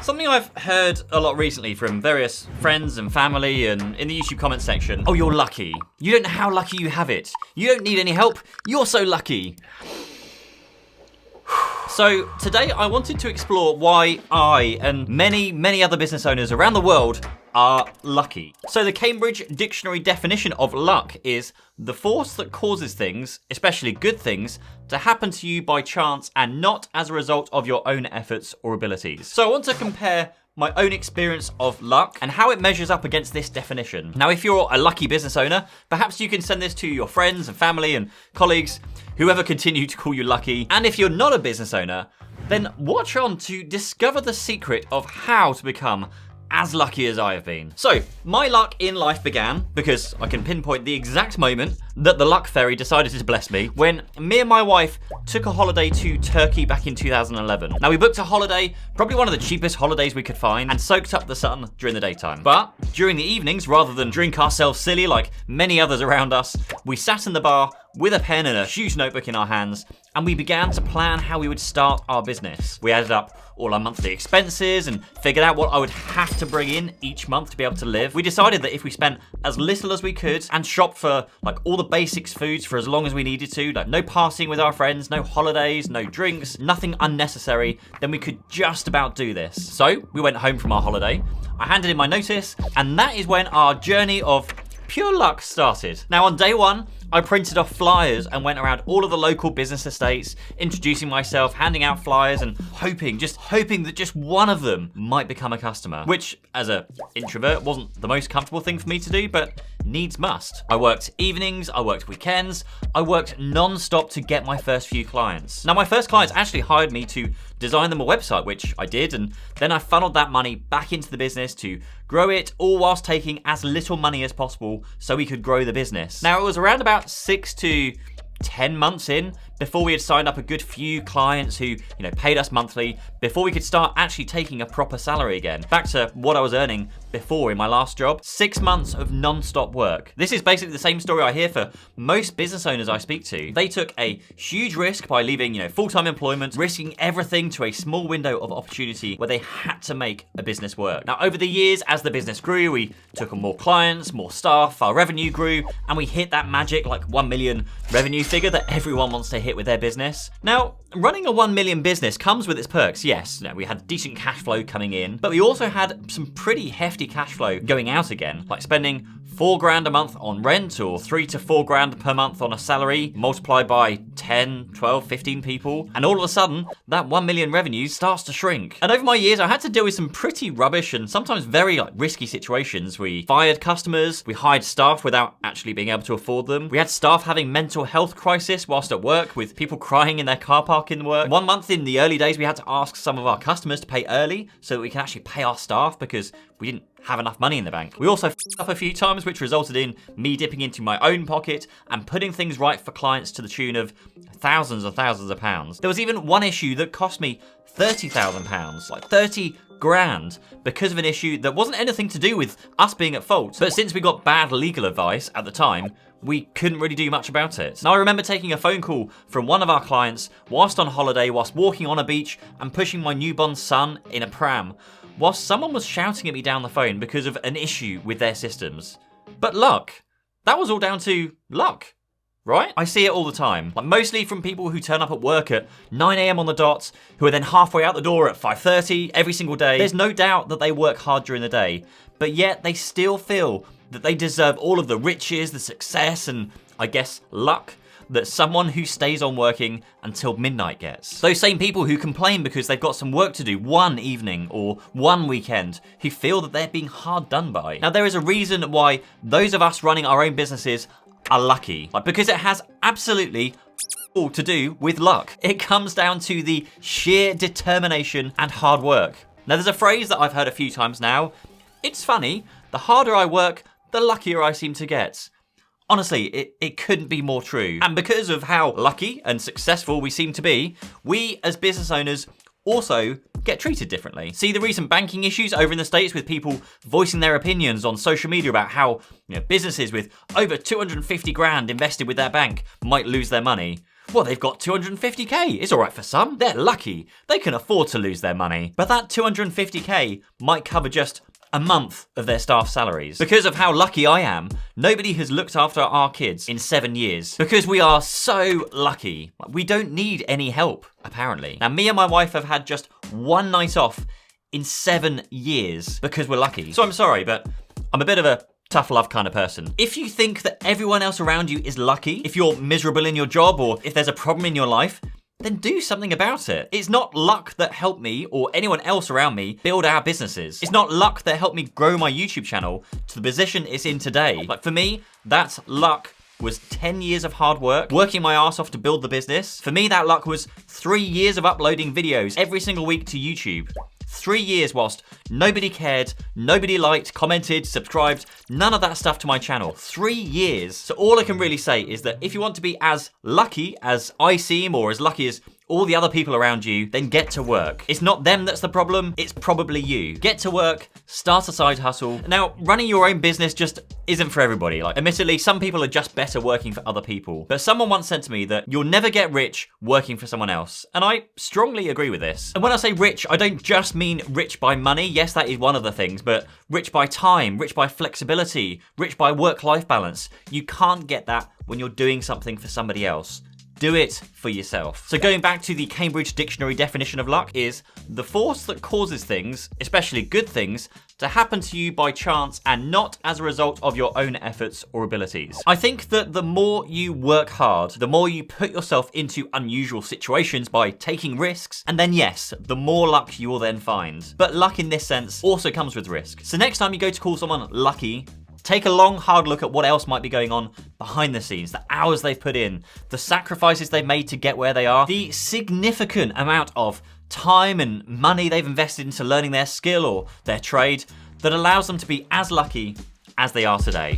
Something I've heard a lot recently from various friends and family and in the YouTube comments section, oh, you're lucky. You don't know how lucky you have it. You don't need any help. You're so lucky. So today I wanted to explore why I and many other business owners around the world are lucky. So the Cambridge Dictionary definition of luck is the force that causes things, especially good things, to happen to you by chance and not as a result of your own efforts or abilities. So I want to compare my own experience of luck and how it measures up against this definition. Now, if you're a lucky business owner, perhaps you can send this to your friends and family and colleagues, whoever continue to call you lucky. And if you're not a business owner, then watch on to discover the secret of how to become as lucky as I have been. So, my luck in life began because I can pinpoint the exact moment that the luck fairy decided to bless me when me and my wife took a holiday to Turkey back in 2011. Now, we booked a holiday, probably one of the cheapest holidays we could find, and soaked up the sun during the daytime. But during the evenings, rather than drink ourselves silly like many others around us, we sat in the bar with a pen and a huge notebook in our hands, and we began to plan how we would start our business. We added up all our monthly expenses and figured out what I would have to bring in each month to be able to live. We decided that if we spent as little as we could and shopped for like all the basics foods for as long as we needed to, like no partying with our friends, no holidays, no drinks, nothing unnecessary, then we could just about do this. So we went home from our holiday, I handed in my notice, and that is when our journey of pure luck started. Now on day one, I printed off flyers and went around all of the local business estates, introducing myself, handing out flyers and hoping that just one of them might become a customer, which as an introvert wasn't the most comfortable thing for me to do, but needs must. I worked evenings, I worked weekends, I worked non-stop to get my first few clients. Now my first clients actually hired me to design them a website, which I did, and then I funneled that money back into the business to grow it, all whilst taking as little money as possible so we could grow the business. Now it was around about 6 to 10 months in before we had signed up a good few clients who, paid us monthly before we could start actually taking a proper salary again. Back to what I was earning before in my last job. 6 months of non-stop work. This is basically the same story I hear for most business owners I speak to. They took a huge risk by leaving, full-time employment, risking everything to a small window of opportunity where they had to make a business work. Now, over the years, as the business grew, we took on more clients, more staff, our revenue grew, and we hit that magic 1 million revenue figure that everyone wants to hit with their business. Now, running a 1 million business comes with its perks. Yes, we had decent cash flow coming in, but we also had some pretty hefty cash flow going out again, like spending $4,000 a month on rent or $3,000 to $4,000 per month on a salary multiplied by 10, 12, 15 people. And all of a sudden, that 1 million revenue starts to shrink. And over my years, I had to deal with some pretty rubbish and sometimes very risky situations. We fired customers, we hired staff without actually being able to afford them. We had staff having mental health crisis whilst at work with people crying in their car park in work. 1 month in the early days, we had to ask some of our customers to pay early so that we can actually pay our staff because we didn't have enough money in the bank. We also f***ed up a few times, which resulted in me dipping into my own pocket and putting things right for clients to the tune of thousands and thousands of pounds. There was even one issue that cost me £30,000, like 30 grand, because of an issue that wasn't anything to do with us being at fault. But since we got bad legal advice at the time, we couldn't really do much about it. Now, I remember taking a phone call from one of our clients whilst on holiday, whilst walking on a beach and pushing my newborn son in a pram, whilst someone was shouting at me down the phone because of an issue with their systems. But luck. That was all down to luck, right? I see it all the time, mostly from people who turn up at work at 9 a.m. on the dot, who are then halfway out the door at 5:30 every single day. There's no doubt that they work hard during the day, but yet they still feel that they deserve all of the riches, the success, and I guess luck that someone who stays on working until midnight gets. Those same people who complain because they've got some work to do one evening or one weekend, who feel that they're being hard done by. Now, there is a reason why those of us running our own businesses are lucky, because it has absolutely all to do with luck. It comes down to the sheer determination and hard work. Now, there's a phrase that I've heard a few times now. It's funny, the harder I work, the luckier I seem to get. Honestly, it couldn't be more true. And because of how lucky and successful we seem to be, we as business owners also get treated differently. See the recent banking issues over in the States with people voicing their opinions on social media about how businesses with over 250 grand invested with their bank might lose their money. Well, they've got 250k. It's all right for some. They're lucky. They can afford to lose their money. But that 250k might cover just a month of their staff salaries. Because of how lucky I am, nobody has looked after our kids in 7 years. Because we are so lucky. We don't need any help, apparently. Now, me and my wife have had just one night off in 7 years because we're lucky. So I'm sorry, but I'm a bit of a tough love kind of person. If you think that everyone else around you is lucky, if you're miserable in your job, or if there's a problem in your life, then do something about it. It's not luck that helped me or anyone else around me build our businesses. It's not luck that helped me grow my YouTube channel to the position it's in today. Like for me, that luck was 10 years of hard work, working my ass off to build the business. For me, that luck was 3 years of uploading videos every single week to YouTube. 3 years whilst nobody cared, nobody liked, commented, subscribed, none of that stuff to my channel. 3 years. So all I can really say is that if you want to be as lucky as I seem, or as lucky as all the other people around you, then get to work. It's not them that's the problem, it's probably you. Get to work, start a side hustle. Now, running your own business just isn't for everybody. Like, admittedly, some people are just better working for other people. But someone once said to me that you'll never get rich working for someone else. And I strongly agree with this. And when I say rich, I don't just mean rich by money. Yes, that is one of the things, but rich by time, rich by flexibility, rich by work-life balance. You can't get that when you're doing something for somebody else. Do it for yourself. So going back to the Cambridge Dictionary definition of luck is the force that causes things, especially good things, to happen to you by chance and not as a result of your own efforts or abilities. I think that the more you work hard, the more you put yourself into unusual situations by taking risks, and then yes, the more luck you will then find. But luck in this sense also comes with risk. So next time you go to call someone lucky, take a long, hard look at what else might be going on behind the scenes, the hours they've put in, the sacrifices they've made to get where they are, the significant amount of time and money they've invested into learning their skill or their trade that allows them to be as lucky as they are today.